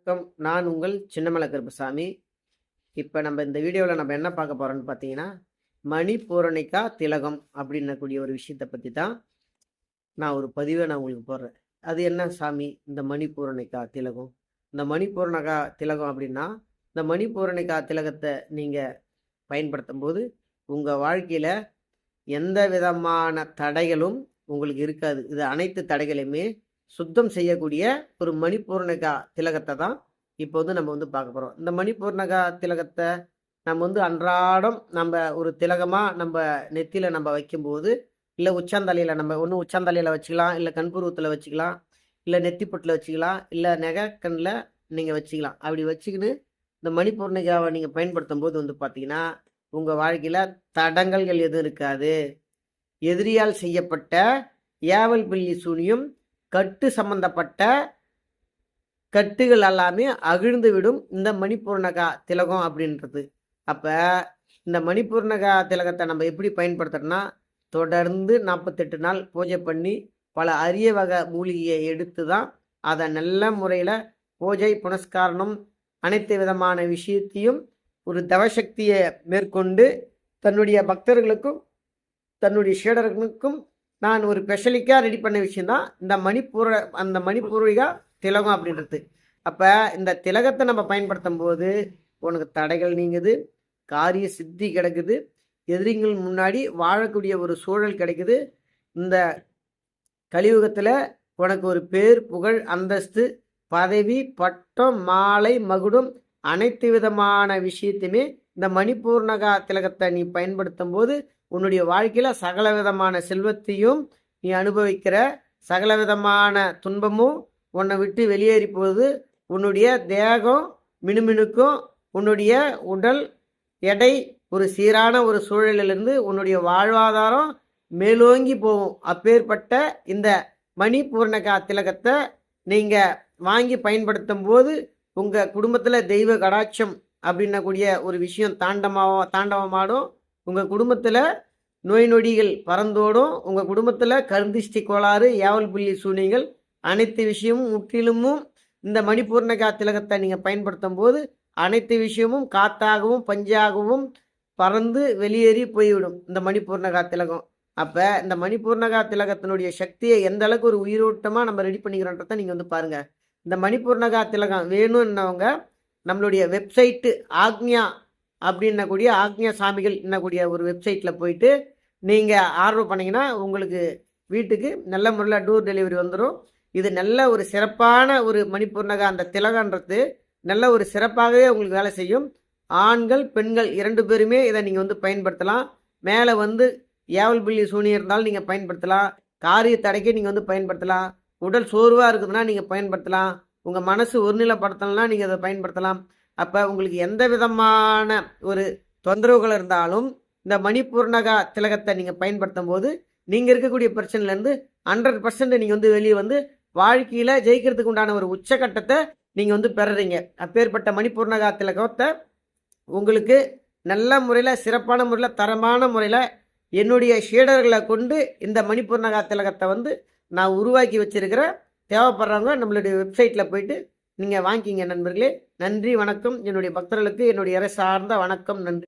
வணக்கம். நான் உங்கள் சின்னமலை கருப்பசாமி. இப்ப நம்ம இந்த வீடியோல நம்ம என்ன பார்க்க போறோம்னு பார்த்தீங்கன்னா, மணிப்பூரணிகா திலகம் அப்படின்னக்கூடிய ஒரு விஷயத்த பத்தி தான் நான் ஒரு பதிவ நான் உங்களுக்கு போடுறேன். அது என்ன சாமி இந்த மணிப்பூரணிகா திலகம்? இந்த மணிப்பூரணிகா திலகம் அப்படின்னா, இந்த மணிப்பூரணிகா திலகத்த நீங்க பயன்படுத்தும்போது, உங்க வாழ்க்கையில எந்த விதமான தடைகளும் உங்களுக்கு இருக்காது. இது அனைத்து தடைகளையுமே சுத்தம் செய்யக்கூடிய ஒரு மணிப்பூர்ணிகா திலகத்தை தான் இப்போ நம்ம பார்க்க போகிறோம். இந்த மணிப்பூர்ணிகா திலகத்தை நம்ம அன்றாடம் நம்ம ஒரு திலகமாக நம்ம நெத்தியில் நம்ம வைக்கும்போது, இல்லை உச்சந்தலையில் நம்ம ஒன்று உச்சந்தலையில் வச்சுக்கலாம், இல்லை கண்புருவத்தில் வச்சுக்கலாம், இல்லை நெத்திப்பொட்டில் வச்சுக்கலாம், இல்லை நெகக்கண்ணில் நீங்கள் வச்சுக்கலாம். அப்படி வச்சுக்கின்னு இந்த மணிப்பூர்ணிகாவை நீங்கள் பயன்படுத்தும் போது பார்த்தீங்கன்னா, உங்கள் வாழ்க்கையில் தடங்கல்கள் எதுவும் இருக்காது. எதிரியால் செய்யப்பட்ட ஏவல் பில்லி சூனியம் கட்டு சம்பந்தப்பட்ட கட்டுகள் எல்லாமே அகிழ்ந்து விடும் இந்த மணிப்பூர்ணகா திலகம் அப்படின்றது. அப்போ இந்த மணிப்பூர்ணகா திலகத்தை நம்ம எப்படி பயன்படுத்துறோம்னா, தொடர்ந்து 48 நாள் பூஜை பண்ணி பல அரிய வகை மூலிகையை எடுத்து தான் அதை நல்ல முறையில் பூஜை புனஸ்காரணம் அனைத்து விதமான விஷயத்தையும் ஒரு தவசக்தியை மேற்கொண்டு தன்னுடைய பக்தர்களுக்கும் தன்னுடைய சீடர்களுக்கும் நான் ஒரு ஸ்பெஷலிக்காக ரெடி பண்ண விஷயம் தான் இந்த மணிப்பூர்விகா திலகம் அப்படின்றது. அப்போ இந்த திலகத்தை நம்ம பயன்படுத்தும் போது உனக்கு தடைகள் நீங்குது, காரிய சித்தி கிடைக்குது, எதிரிகள் முன்னாடி வாழக்கூடிய ஒரு சூழல் கிடைக்குது. இந்த கலியுகத்தில் உனக்கு ஒரு பேர் புகழ் அந்தஸ்து பதவி பட்டம் மாலை மகுடம் அனைத்து விதமான விஷயத்தையுமே இந்த மணிப்பூர்ணகா திலகத்தை நீ பயன்படுத்தும் போது உன்னுடைய வாழ்க்கையில் சகல விதமான செல்வத்தையும் நீ அனுபவிக்கிற, சகல விதமான துன்பமும் உன்னை விட்டு வெளியேறி போகுது. உன்னுடைய தேகம் மினுமினுக்கும், உன்னுடைய உடல் எடை ஒரு சீரான ஒரு சூழலிலிருந்து உன்னுடைய வாழ்வாதாரம் மேலோங்கி போகும். அப்பேற்பட்ட இந்த மணிப்பூர்ணகா திலகத்தை நீங்கள் வாங்கி பயன்படுத்தும் போது உங்கள் குடும்பத்தில் தெய்வ கடாட்சம் அப்படின்னக்கூடிய ஒரு விஷயம் தாண்டவமாடும். உங்கள் குடும்பத்தில் நோய் நொடிகள் பறந்தோடும். உங்கள் குடும்பத்தில் கருந்திஷ்டி கோளாறு ஏவல் புள்ளி சூனியங்கள் அனைத்து விஷயமும் முற்றிலுமும் இந்த மணிப்பூர்ணகா திலகத்தை நீங்கள் பயன்படுத்தும் போது அனைத்து விஷயமும் காத்தாகவும் பஞ்சாகவும் பறந்து வெளியேறி போய்விடும் இந்த மணிப்பூர்ணகா திலகம். அப்போ இந்த மணிப்பூர்ணகா திலகத்தினுடைய சக்தியை எந்த அளவுக்கு ஒரு உயிரோட்டமாக நம்ம ரெடி பண்ணிக்கிறோன்றதை நீங்கள் பாருங்கள். இந்த மணிப்பூர்ணகா திலகம் வேணும்னவங்க நம்மளுடைய வெப்சைட்டு ஆக்ஞா அப்படின்னக்கூடிய ஆக்ஞா சாமிகள் என்னக்கூடிய ஒரு வெப்சைட்டில் போயிட்டு நீங்கள் ஆர்டர் பண்ணிங்கன்னா உங்களுக்கு வீட்டுக்கு நல்ல முறையில் டோர் டெலிவரி வந்துடும். இது நல்ல ஒரு சிறப்பான ஒரு மணிப்பூர்ணகா அந்த திலகன்றது நல்ல ஒரு சிறப்பாகவே உங்களுக்கு வேலை செய்யும். ஆண்கள் பெண்கள் 2 பேருமே இதை நீங்கள் பயன்படுத்தலாம். மேலே ஏவல் பில்லி சூனியம் இருந்தாலும் நீங்கள் பயன்படுத்தலாம். காரிய தடைக்கு நீங்கள் பயன்படுத்தலாம். உடல் சோர்வாக இருக்குதுன்னா நீங்கள் பயன்படுத்தலாம். உங்கள் மனசு ஒருநிலைப்படுத்தலைன்னா நீங்கள் அதை பயன்படுத்தலாம். அப்போ உங்களுக்கு எந்த விதமான ஒரு தொந்தரவுகள் இருந்தாலும் இந்த மணிப்பூர்ணகா திலகத்தை நீங்கள் பயன்படுத்தும் போது நீங்கள் இருக்கக்கூடிய பிரச்சனையிலேருந்து 100% நீங்கள் வெளியே வாழ்க்கையில் ஜெயிக்கிறதுக்கு உண்டான ஒரு உச்சக்கட்டத்தை நீங்கள் பெறுறீங்க. அப்பேற்பட்ட மணிப்பூர்ணகா திலகத்தை உங்களுக்கு நல்ல முறையில் சிறப்பான முறையில் தரமான முறையில் என்னுடைய ஷேடர்களை கொண்டு இந்த மணிப்பூர்ணகா திலகத்தை நான் உருவாக்கி வச்சிருக்கிறேன். தேவைப்படுறவங்க நம்மளுடைய வெப்சைட்டில் போயிட்டு நீங்கள் வாங்கிக்கிங்க நண்பர்களே. நன்றி வணக்கம். என்னுடைய பக்தர்களுக்கு என்னுடைய இறை சார்ந்த வணக்கம். நன்றி.